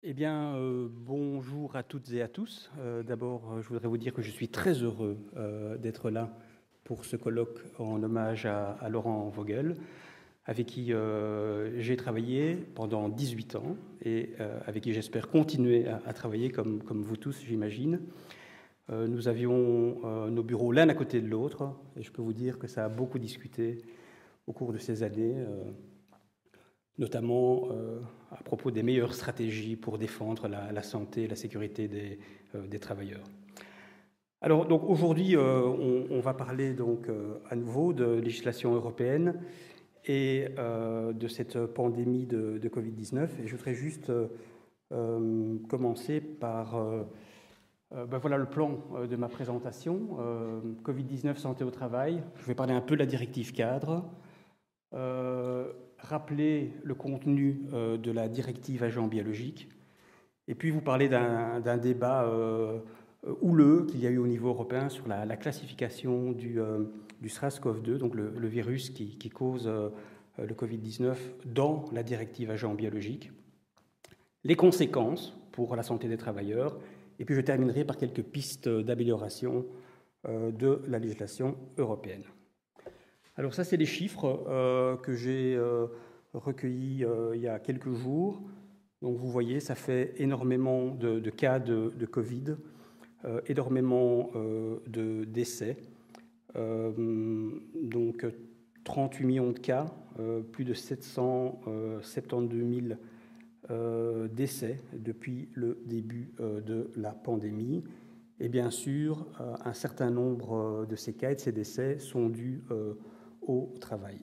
Eh bien, bonjour à toutes et à tous. D'abord, je voudrais vous dire que je suis très heureux d'être là pour ce colloque en hommage à Laurent Vogel, avec qui j'ai travaillé pendant 18 ans et avec qui j'espère continuer à travailler comme vous tous, j'imagine. Nous avions nos bureaux l'un à côté de l'autre et je peux vous dire que ça a beaucoup discuté au cours de ces années. Notamment à propos des meilleures stratégies pour défendre la santé et la sécurité des travailleurs. Alors, donc aujourd'hui, on va parler donc à nouveau de législation européenne et de cette pandémie de Covid-19. Et je voudrais juste commencer par voilà le plan de ma présentation. Covid-19, santé au travail. Je vais parler un peu de la directive cadre. Rappeler le contenu de la directive agents biologiques, et puis vous parler d'un débat houleux qu'il y a eu au niveau européen sur la classification du SARS-CoV-2, donc le virus qui cause le Covid-19 dans la directive agents biologiques, les conséquences pour la santé des travailleurs, et puis je terminerai par quelques pistes d'amélioration de la législation européenne. Alors ça, c'est les chiffres que j'ai recueillis il y a quelques jours. Donc vous voyez, ça fait énormément de cas de Covid, énormément de décès. Donc 38 millions de cas, plus de 772 000 décès depuis le début de la pandémie. Et bien sûr, un certain nombre de ces cas et de ces décès sont dus au travail.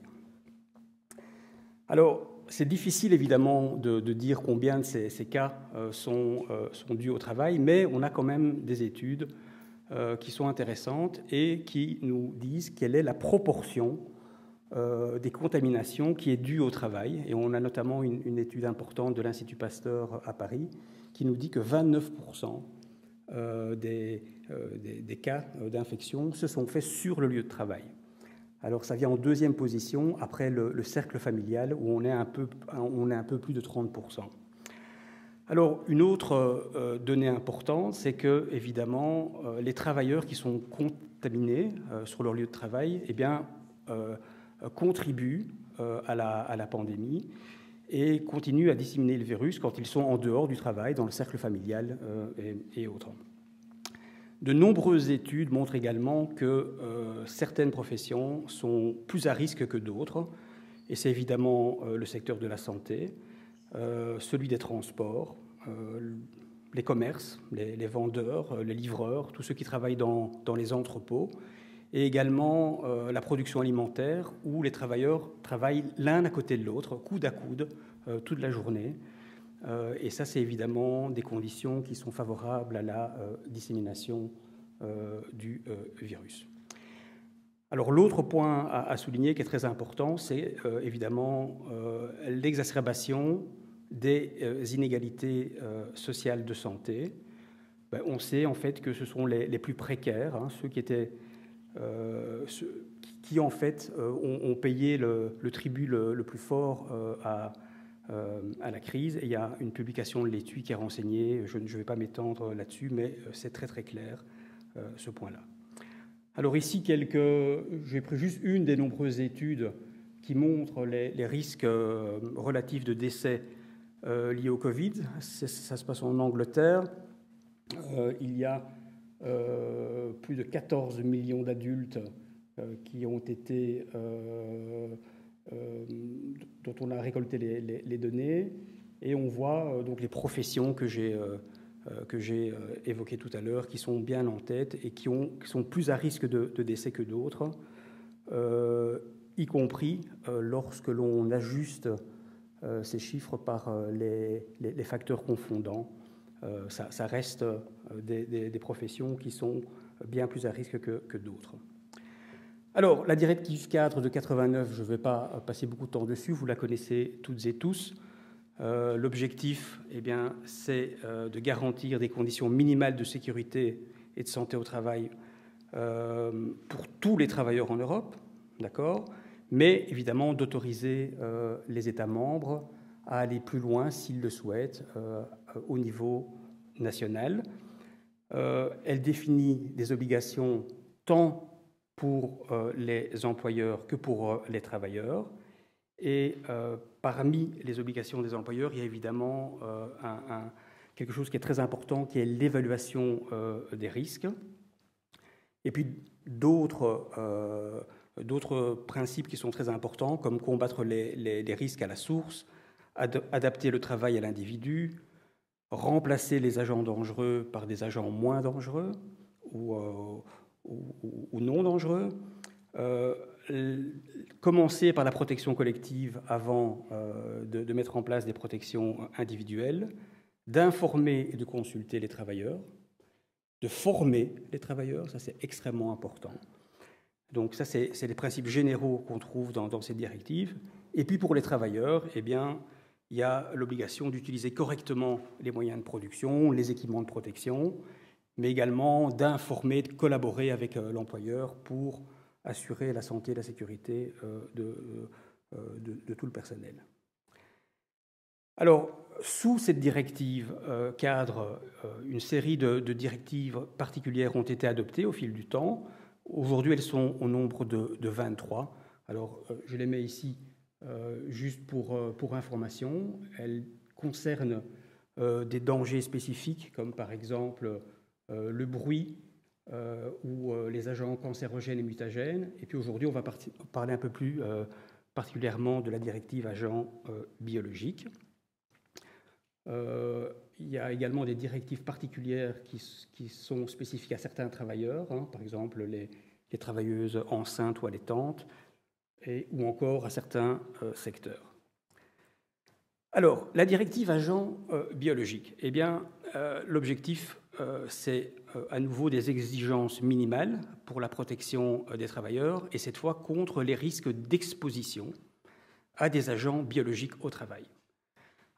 Alors, c'est difficile évidemment de dire combien de ces cas sont dus au travail, mais on a quand même des études qui sont intéressantes et qui nous disent quelle est la proportion des contaminations qui est due au travail. Et on a notamment une étude importante de l'Institut Pasteur à Paris qui nous dit que 29% des cas d'infection se sont faits sur le lieu de travail. Alors ça vient en deuxième position après le cercle familial où on est un peu plus de 30%. Alors une autre donnée importante, c'est que évidemment les travailleurs qui sont contaminés sur leur lieu de travail, eh bien contribuent à la pandémie et continuent à disséminer le virus quand ils sont en dehors du travail, dans le cercle familial et autres. De nombreuses études montrent également que certaines professions sont plus à risque que d'autres, et c'est évidemment le secteur de la santé, celui des transports, les commerces, les vendeurs, les livreurs, tous ceux qui travaillent dans les entrepôts, et également la production alimentaire, où les travailleurs travaillent l'un à côté de l'autre, coude à coude, toute la journée. Et ça, c'est évidemment des conditions qui sont favorables à la dissémination du virus. Alors l'autre point à souligner qui est très important, c'est évidemment l'exacerbation des inégalités sociales de santé. On sait en fait que ce sont les plus précaires, ceux qui en fait ont payé le tribut le plus fort à la crise. Et il y a une publication de l'étude qui est renseignée, je ne vais pas m'étendre là-dessus, mais c'est très très clair ce point-là. Alors ici, j'ai pris juste une des nombreuses études qui montrent les risques relatifs de décès liés au Covid. Ça se passe en Angleterre. Il y a plus de 14 millions d'adultes qui ont été dont on a récolté les données, et on voit donc les professions que j'ai évoquées tout à l'heure, qui sont bien en tête et qui sont plus à risque de décès que d'autres, y compris lorsque l'on ajuste ces chiffres par les facteurs confondants. Ça reste des professions qui sont bien plus à risque que d'autres. Alors, la directive cadre de 89, je ne vais pas passer beaucoup de temps dessus, vous la connaissez toutes et tous. L'objectif, eh bien, c'est de garantir des conditions minimales de sécurité et de santé au travail pour tous les travailleurs en Europe, d'accord, mais évidemment d'autoriser les États membres à aller plus loin s'ils le souhaitent, au niveau national. Elle définit des obligations tant pour les employeurs que pour les travailleurs. Et parmi les obligations des employeurs, il y a évidemment quelque chose qui est très important, qui est l'évaluation des risques. Et puis d'autres principes qui sont très importants, comme combattre les risques à la source, adapter le travail à l'individu, remplacer les agents dangereux par des agents moins dangereux ou non dangereux, commencer par la protection collective avant de mettre en place des protections individuelles, d'informer et de consulter les travailleurs, de former les travailleurs, ça c'est extrêmement important. Donc ça c'est les principes généraux qu'on trouve dans ces directives. Et puis pour les travailleurs, eh bien, il y a l'obligation d'utiliser correctement les moyens de production, les équipements de protection, mais également d'informer, de collaborer avec l'employeur pour assurer la santé et la sécurité de tout le personnel. Alors, sous cette directive cadre, une série de directives particulières ont été adoptées au fil du temps. Aujourd'hui, elles sont au nombre de 23. Alors, je les mets ici juste pour information. Elles concernent des dangers spécifiques, comme par exemple le bruit ou les agents cancérogènes et mutagènes. Et puis aujourd'hui, on va parler un peu plus particulièrement de la directive agents biologiques. Il y a également des directives particulières qui sont spécifiques à certains travailleurs, par exemple les travailleuses enceintes ou allaitantes, ou encore à certains secteurs. Alors, la directive agents biologiques, eh bien, l'objectif, c'est à nouveau des exigences minimales pour la protection des travailleurs, et cette fois contre les risques d'exposition à des agents biologiques au travail.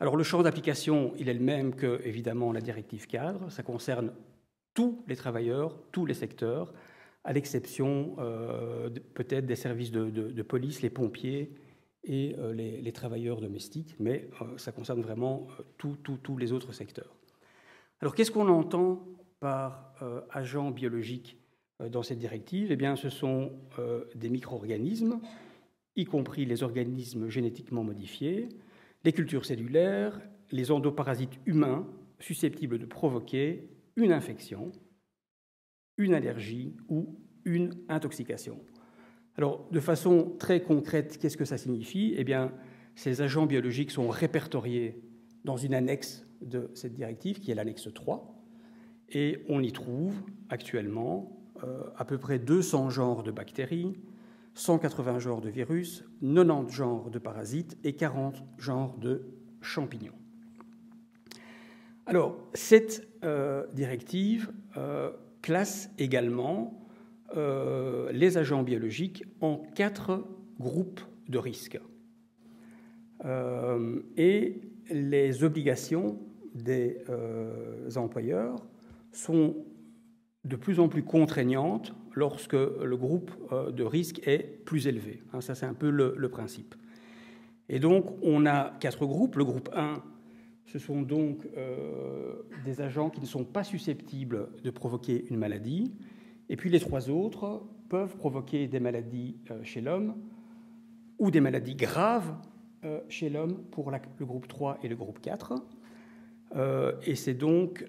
Alors, le champ d'application, il est le même que, évidemment, la directive cadre. Ça concerne tous les travailleurs, tous les secteurs, à l'exception peut-être des services de police, les pompiers et les travailleurs domestiques, mais ça concerne vraiment tous les autres secteurs. Alors, qu'est-ce qu'on entend par agents biologiques dans cette directive? Eh bien, ce sont des micro-organismes, y compris les organismes génétiquement modifiés, les cultures cellulaires, les endoparasites humains susceptibles de provoquer une infection, une allergie ou une intoxication. Alors, de façon très concrète, qu'est-ce que ça signifie? Eh bien, ces agents biologiques sont répertoriés dans une annexe de cette directive, qui est l'annexe 3, et on y trouve actuellement à peu près 200 genres de bactéries, 180 genres de virus, 90 genres de parasites et 40 genres de champignons. Alors, cette directive classe également les agents biologiques en 4 groupes de risques. Et les obligations des employeurs sont de plus en plus contraignantes lorsque le groupe de risque est plus élevé. Ça, c'est un peu le principe. Et donc, on a 4 groupes. Le groupe 1, ce sont donc des agents qui ne sont pas susceptibles de provoquer une maladie. Et puis, les 3 autres peuvent provoquer des maladies chez l'homme ou des maladies graves chez l'homme pour le groupe 3 et le groupe 4. Et c'est donc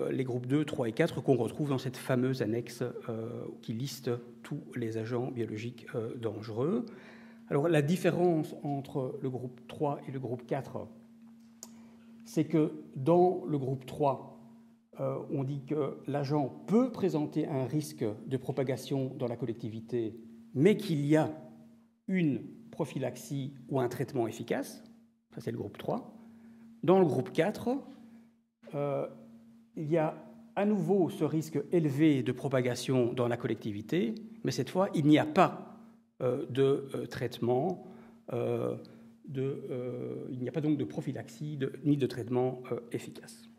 les groupes 2, 3 et 4 qu'on retrouve dans cette fameuse annexe qui liste tous les agents biologiques dangereux. Alors, la différence entre le groupe 3 et le groupe 4, c'est que dans le groupe 3, on dit que l'agent peut présenter un risque de propagation dans la collectivité, mais qu'il y a une prophylaxie ou un traitement efficace. Ça, c'est le groupe 3. Dans le groupe 4, il y a à nouveau ce risque élevé de propagation dans la collectivité, mais cette fois, il n'y a pas de traitement, il n'y a pas donc de prophylaxie ni de traitement efficace.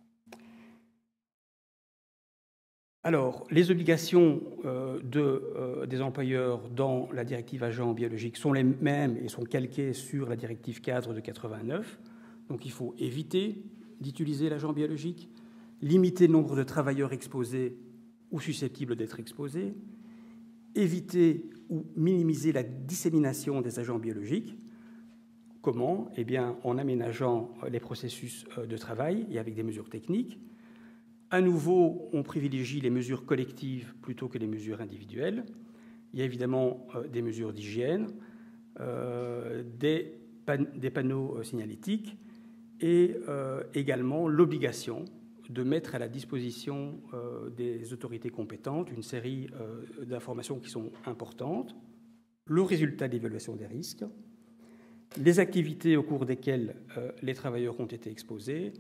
Alors, les obligations des employeurs dans la directive agents biologiques sont les mêmes et sont calquées sur la directive cadre de 89. Donc, il faut éviter d'utiliser l'agent biologique, limiter le nombre de travailleurs exposés ou susceptibles d'être exposés, éviter ou minimiser la dissémination des agents biologiques. Comment? Eh bien, en aménageant les processus de travail et avec des mesures techniques. À nouveau, on privilégie les mesures collectives plutôt que les mesures individuelles. Il y a évidemment des mesures d'hygiène, des panneaux signalétiques et également l'obligation de mettre à la disposition des autorités compétentes une série d'informations qui sont importantes, le résultat d'évaluation des risques, les activités au cours desquelles les travailleurs ont été exposés,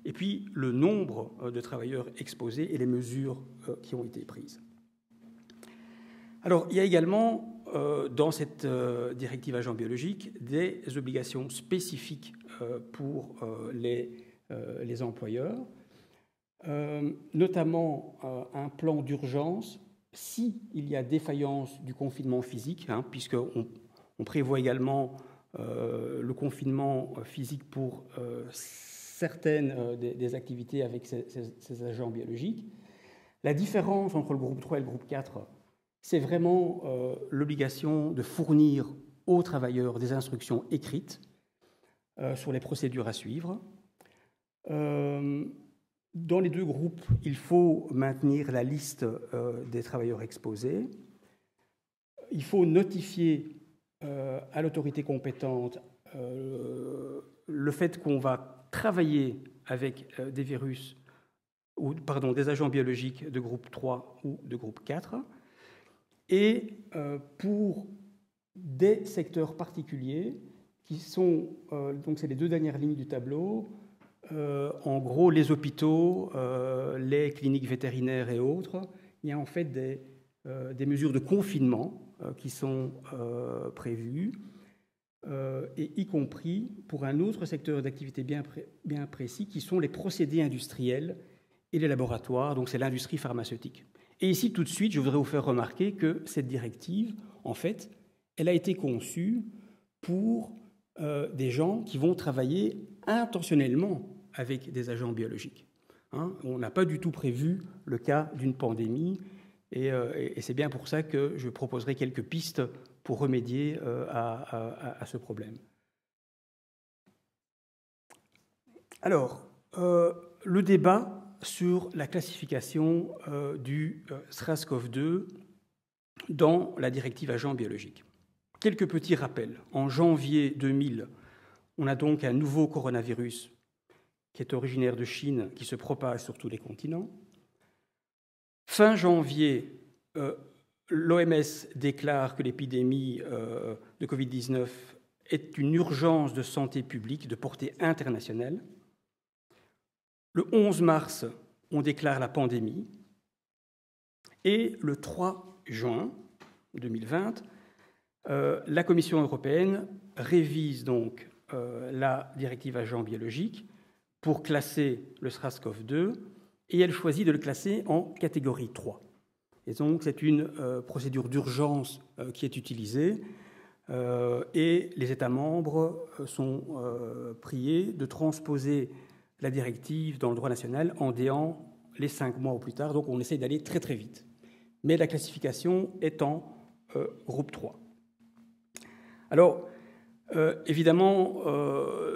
et puis le nombre de travailleurs exposés et les mesures qui ont été prises. Alors, il y a également dans cette directive agents biologiques des obligations spécifiques pour les employeurs, notamment un plan d'urgence s'il y a défaillance du confinement physique, puisqu'on prévoit également le confinement physique pour certaines des activités avec ces agents biologiques. La différence entre le groupe 3 et le groupe 4, c'est vraiment l'obligation de fournir aux travailleurs des instructions écrites sur les procédures à suivre. Dans les deux groupes, il faut maintenir la liste des travailleurs exposés. Il faut notifier à l'autorité compétente le fait qu'on va travailler avec des virus, des agents biologiques de groupe 3 ou de groupe 4. Et pour des secteurs particuliers, qui sont, donc c'est les deux dernières lignes du tableau, en gros les hôpitaux, les cliniques vétérinaires et autres, il y a en fait des mesures de confinement qui sont prévues, et y compris pour un autre secteur d'activité bien précis, qui sont les procédés industriels et les laboratoires, donc c'est l'industrie pharmaceutique. Et ici, tout de suite, je voudrais vous faire remarquer que cette directive, en fait, elle a été conçue pour des gens qui vont travailler intentionnellement avec des agents biologiques. On n'a pas du tout prévu le cas d'une pandémie, et c'est bien pour ça que je proposerai quelques pistes pour remédier à ce problème. Alors, le débat sur la classification du SRAS-CoV-2 dans la directive agents biologiques. Quelques petits rappels. En janvier 2000, on a donc un nouveau coronavirus qui est originaire de Chine, qui se propage sur tous les continents. Fin janvier, l'OMS déclare que l'épidémie de Covid-19 est une urgence de santé publique de portée internationale. Le 11 mars, on déclare la pandémie. Et le 3 juin 2020, la Commission européenne révise donc la directive agents biologiques pour classer le SRAS-CoV-2, et elle choisit de le classer en catégorie 3. Et donc, c'est une procédure d'urgence qui est utilisée, et les États membres sont priés de transposer la directive dans le droit national en déant les 5 mois au plus tard. Donc, on essaie d'aller très, très vite. Mais la classification est en groupe 3. Alors, évidemment,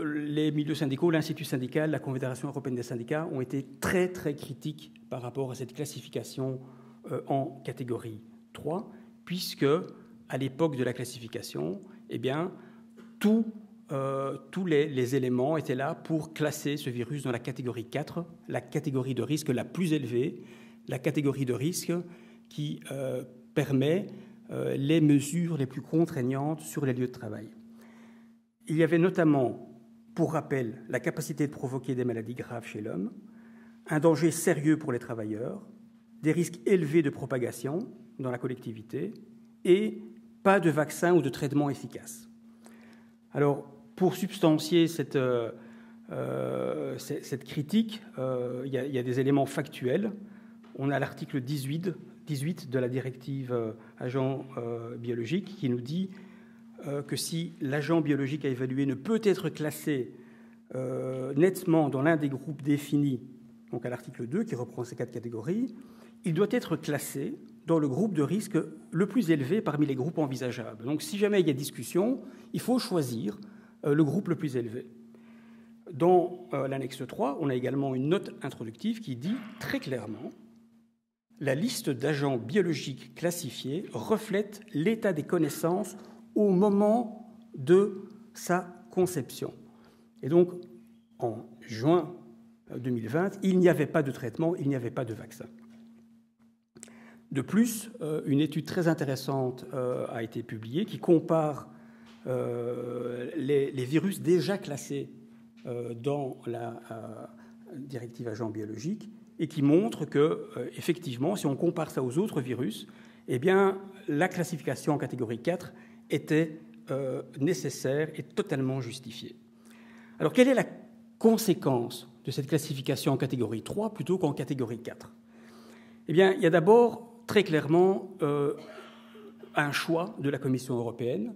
les milieux syndicaux, l'Institut syndical, la Confédération européenne des syndicats ont été très, très critiques par rapport à cette classification en catégorie 3, puisque, à l'époque de la classification, eh bien, tous les éléments étaient là pour classer ce virus dans la catégorie 4, la catégorie de risque la plus élevée, la catégorie de risque qui permet les mesures les plus contraignantes sur les lieux de travail. Il y avait notamment, pour rappel, la capacité de provoquer des maladies graves chez l'homme, un danger sérieux pour les travailleurs, des risques élevés de propagation dans la collectivité et pas de vaccin ou de traitement efficace. Alors, pour substancier cette critique, il y a des éléments factuels. On a l'article 18 de la directive agents biologiques qui nous dit que si l'agent biologique à évaluer ne peut être classé nettement dans l'un des groupes définis, donc à l'article 2, qui reprend ces 4 catégories, il doit être classé dans le groupe de risque le plus élevé parmi les groupes envisageables. Donc si jamais il y a discussion, il faut choisir le groupe le plus élevé. Dans l'annexe 3, on a également une note introductive qui dit très clairement « La liste d'agents biologiques classifiés reflète l'état des connaissances au moment de sa conception. » Et donc, en juin 2020, il n'y avait pas de traitement, il n'y avait pas de vaccin. De plus, une étude très intéressante a été publiée qui compare les virus déjà classés dans la directive agents biologiques et qui montre que, effectivement, si on compare ça aux autres virus, eh bien, la classification en catégorie 4 était nécessaire et totalement justifiée. Alors, quelle est la conséquence de cette classification en catégorie 3 plutôt qu'en catégorie 4 ? Eh bien, il y a d'abord très clairement un choix de la Commission européenne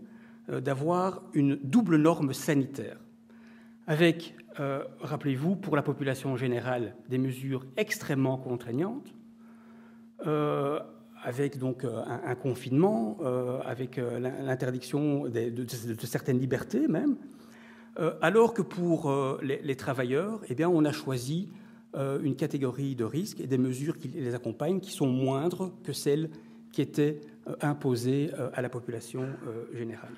d'avoir une double norme sanitaire, avec, rappelez-vous, pour la population générale, des mesures extrêmement contraignantes, avec donc un confinement, avec l'interdiction de certaines libertés même, alors que pour les travailleurs, eh bien, on a choisi une catégorie de risques et des mesures qui les accompagnent qui sont moindres que celles qui étaient imposées à la population générale.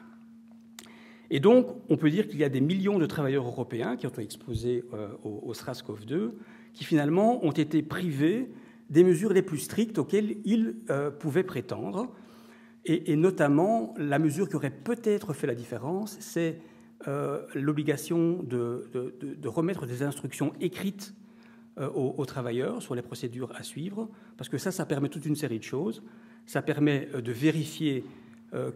Et donc, on peut dire qu'il y a des millions de travailleurs européens qui ont été exposés au SARS-CoV-2 qui finalement ont été privés des mesures les plus strictes auxquelles ils pouvaient prétendre. Et notamment, la mesure qui aurait peut-être fait la différence, c'est l'obligation de remettre des instructions écrites aux travailleurs sur les procédures à suivre, parce que ça permet toute une série de choses. Ça permet de vérifier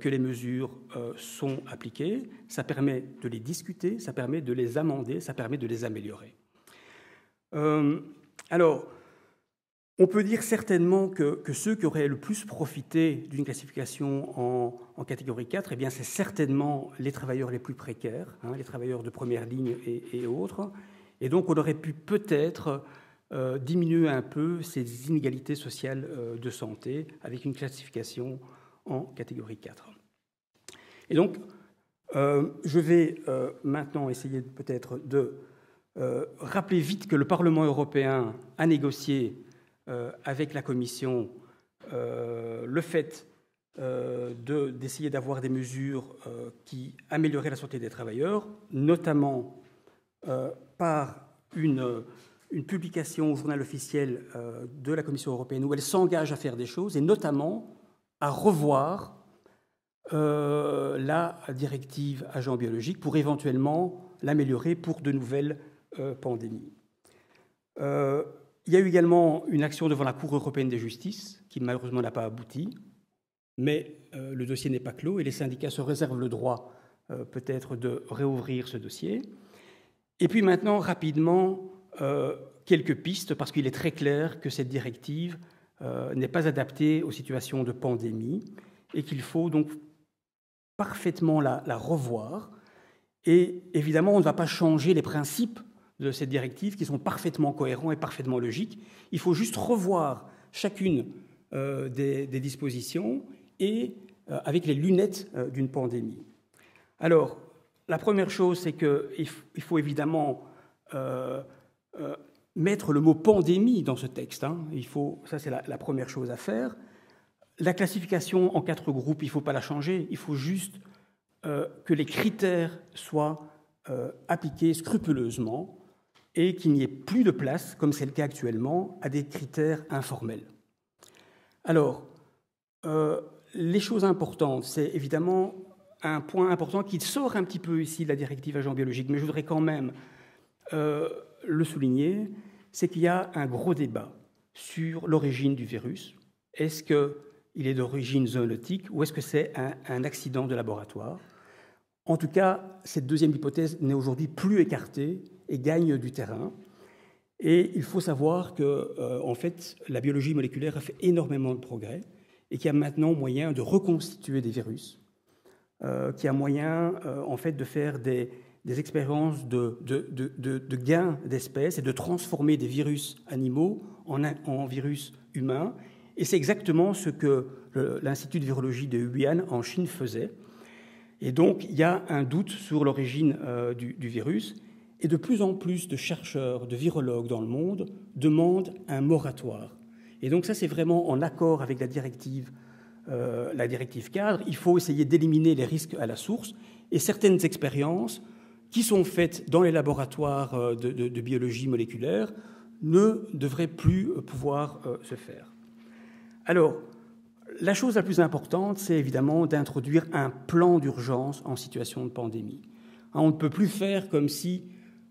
que les mesures sont appliquées, ça permet de les discuter, ça permet de les amender, ça permet de les améliorer. Alors, on peut dire certainement que ceux qui auraient le plus profité d'une classification en catégorie 4, eh bien, c'est certainement les travailleurs les plus précaires, les travailleurs de première ligne et autres. Et donc, on aurait pu peut-être diminuer un peu ces inégalités sociales de santé avec une classification en catégorie 4. Et donc, je vais maintenant essayer peut-être de rappeler vite que le Parlement européen a négocié avec la Commission le fait d'essayer d'avoir des mesures qui amélioraient la santé des travailleurs, notamment par une publication au journal officiel de la Commission européenne où elle s'engage à faire des choses, et notamment à revoir la directive agents biologiques pour éventuellement l'améliorer pour de nouvelles pandémies. Il y a eu également une action devant la Cour européenne de justice qui malheureusement n'a pas abouti, mais le dossier n'est pas clos et les syndicats se réservent le droit peut-être de réouvrir ce dossier. Et puis maintenant, rapidement, quelques pistes, parce qu'il est très clair que cette directive n'est pas adaptée aux situations de pandémie et qu'il faut donc parfaitement la revoir. Et évidemment, on ne va pas changer les principes de cette directive qui sont parfaitement cohérents et parfaitement logiques. Il faut juste revoir chacune des dispositions et avec les lunettes d'une pandémie. Alors, la première chose, c'est qu'il faut évidemment mettre le mot pandémie dans ce texte. Ça, c'est la première chose à faire. La classification en 4 groupes, il ne faut pas la changer. Il faut juste que les critères soient appliqués scrupuleusement et qu'il n'y ait plus de place, comme c'est le cas actuellement, à des critères informels. Alors, les choses importantes, c'est évidemment un point important qui sort un petit peu ici de la directive agents biologiques, mais je voudrais quand même le souligner, c'est qu'il y a un gros débat sur l'origine du virus. Est-ce qu'il est d'origine zoonotique ou est-ce que c'est un accident de laboratoire ? En tout cas, cette deuxième hypothèse n'est aujourd'hui plus écartée et gagne du terrain. Et il faut savoir que, en fait, la biologie moléculaire a fait énormément de progrès et qu'il y a maintenant moyen de reconstituer des virus, qu'il y a moyen, en fait, de faire des expériences de gain d'espèces et de transformer des virus animaux en virus humains. Et c'est exactement ce que l'Institut de virologie de Wuhan en Chine faisait. Et donc, il y a un doute sur l'origine du virus. Et de plus en plus de chercheurs, de virologues dans le monde demandent un moratoire. Et donc ça, c'est vraiment en accord avec la directive cadre. Il faut essayer d'éliminer les risques à la source. Et certaines expériences qui sont faites dans les laboratoires de biologie moléculaire ne devraient plus pouvoir se faire. Alors, la chose la plus importante, c'est évidemment d'introduire un plan d'urgence en situation de pandémie. On ne peut plus faire comme si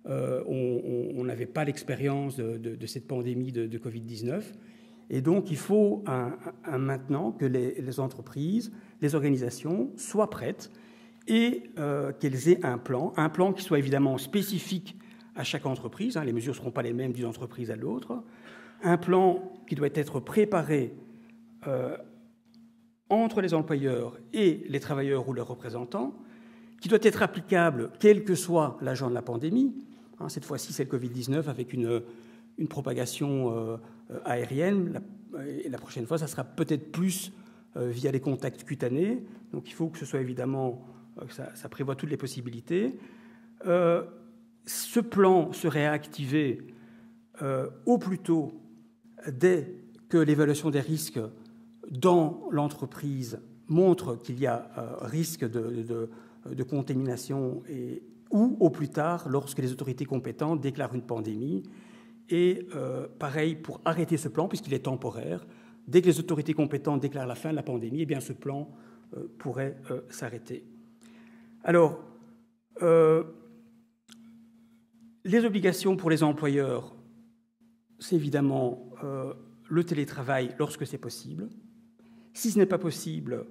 on n'avait pas l'expérience de cette pandémie de Covid-19. Et donc, il faut maintenant que les entreprises, les organisations soient prêtes et qu'elles aient un plan qui soit évidemment spécifique à chaque entreprise. Les mesures ne seront pas les mêmes d'une entreprise à l'autre. Un plan qui doit être préparé entre les employeurs et les travailleurs ou leurs représentants, qui doit être applicable quel que soit l'agent de la pandémie. Cette fois-ci, c'est le Covid-19 avec une propagation aérienne. Et la prochaine fois, ça sera peut-être plus via les contacts cutanés. Donc il faut que ce soit évidemment, que ça prévoit toutes les possibilités. Ce plan serait activé au plus tôt dès que l'évaluation des risques dans l'entreprise montre qu'il y a risque de contamination ou au plus tard lorsque les autorités compétentes déclarent une pandémie. Et pareil, pour arrêter ce plan, puisqu'il est temporaire, dès que les autorités compétentes déclarent la fin de la pandémie, eh bien, ce plan pourrait s'arrêter. Alors, les obligations pour les employeurs, c'est évidemment le télétravail lorsque c'est possible. Si ce n'est pas possible,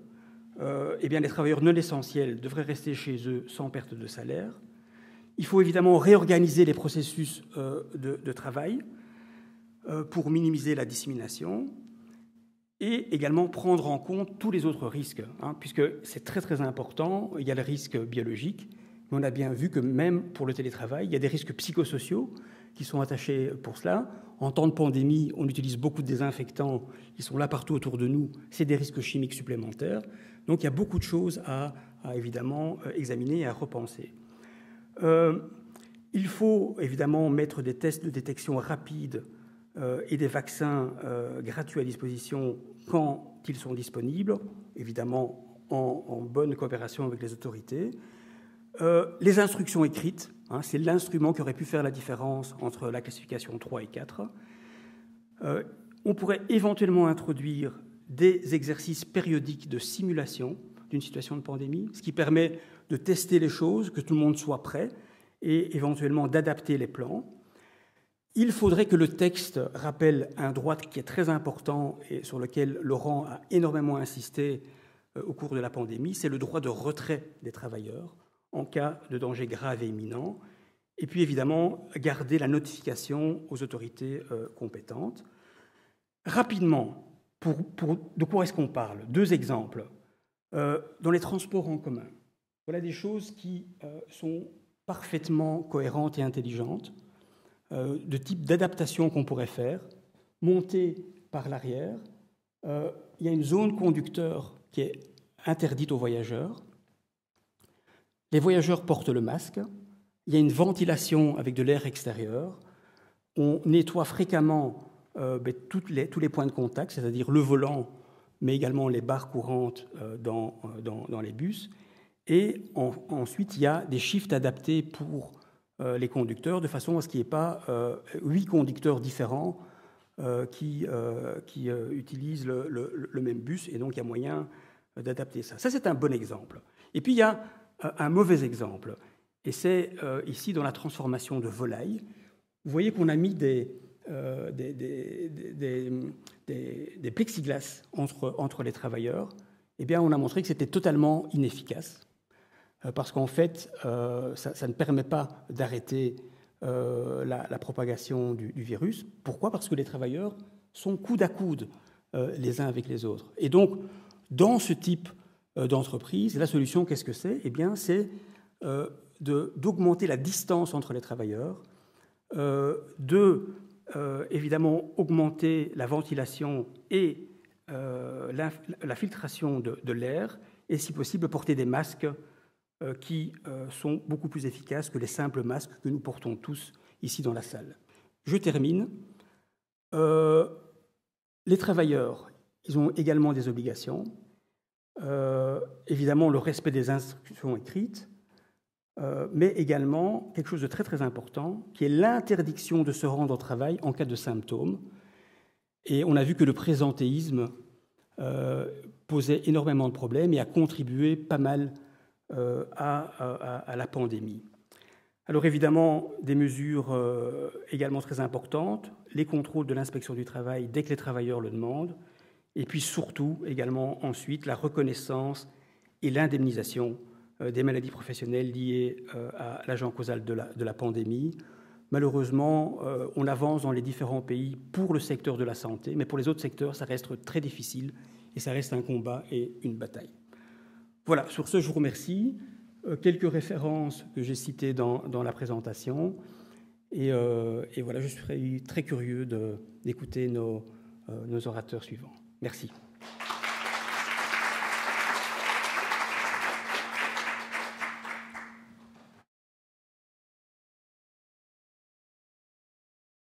eh bien, les travailleurs non essentiels devraient rester chez eux sans perte de salaire. Il faut évidemment réorganiser les processus de travail pour minimiser la dissémination et également prendre en compte tous les autres risques, puisque c'est très très important. Il y a le risque biologique, mais on a bien vu que même pour le télétravail, il y a des risques psychosociaux qui sont attachés pour cela. En temps de pandémie, on utilise beaucoup de désinfectants, ils sont là partout autour de nous, c'est des risques chimiques supplémentaires. Donc il y a beaucoup de choses à évidemment examiner et à repenser. Il faut évidemment mettre des tests de détection rapides et des vaccins gratuits à disposition quand ils sont disponibles, évidemment en bonne coopération avec les autorités. Les instructions écrites, c'est l'instrument qui aurait pu faire la différence entre la classification 3 et 4. On pourrait éventuellement introduire des exercices périodiques de simulation d'une situation de pandémie, ce qui permet de tester les choses, que tout le monde soit prêt et éventuellement d'adapter les plans. Il faudrait que le texte rappelle un droit qui est très important et sur lequel Laurent a énormément insisté au cours de la pandémie, c'est le droit de retrait des travailleurs en cas de danger grave et imminent, et puis évidemment garder la notification aux autorités compétentes. Rapidement, de quoi est-ce qu'on parle? 2 exemples. Dans les transports en commun, voilà des choses qui sont parfaitement cohérentes et intelligentes, de type d'adaptation qu'on pourrait faire. Monter par l'arrière, il y a une zone conducteur qui est interdite aux voyageurs. Les voyageurs portent le masque. Il y a une ventilation avec de l'air extérieur. On nettoie fréquemment tous les points de contact, c'est-à-dire le volant, mais également les barres courantes dans les bus. Et ensuite, il y a des shifts adaptés pour les conducteurs, de façon à ce qu'il n'y ait pas 8 conducteurs différents qui utilisent le même bus, et donc il y a moyen d'adapter ça. Ça, c'est un bon exemple. Et puis, il y a un mauvais exemple, et c'est ici dans la transformation de volailles. Vous voyez qu'on a mis des plexiglas entre les travailleurs. Eh bien, on a montré que c'était totalement inefficace, parce qu'en fait, ça ne permet pas d'arrêter la propagation du virus. Pourquoi? Parce que les travailleurs sont coude à coude les uns avec les autres. Et donc, dans ce type d'entreprise, la solution, qu'est-ce que c'est? Eh bien, c'est d'augmenter la distance entre les travailleurs, évidemment augmenter la ventilation et la filtration de l'air, et si possible porter des masques qui sont beaucoup plus efficaces que les simples masques que nous portons tous ici dans la salle. Je termine. Les travailleurs, ils ont également des obligations. Évidemment, le respect des instructions écrites, mais également quelque chose de très très important, qui est l'interdiction de se rendre au travail en cas de symptômes. Et on a vu que le présentéisme posait énormément de problèmes et a contribué pas mal à la pandémie. Alors évidemment, des mesures également très importantes, les contrôles de l'inspection du travail dès que les travailleurs le demandent, et puis surtout également ensuite la reconnaissance et l'indemnisation des maladies professionnelles liées à l'agent causal de la pandémie. Malheureusement, on avance dans les différents pays pour le secteur de la santé, mais pour les autres secteurs, ça reste très difficile et ça reste un combat et une bataille. Voilà, sur ce, je vous remercie. Quelques références que j'ai citées dans la présentation. Et voilà, je serais très curieux d'écouter nos orateurs suivants. Merci.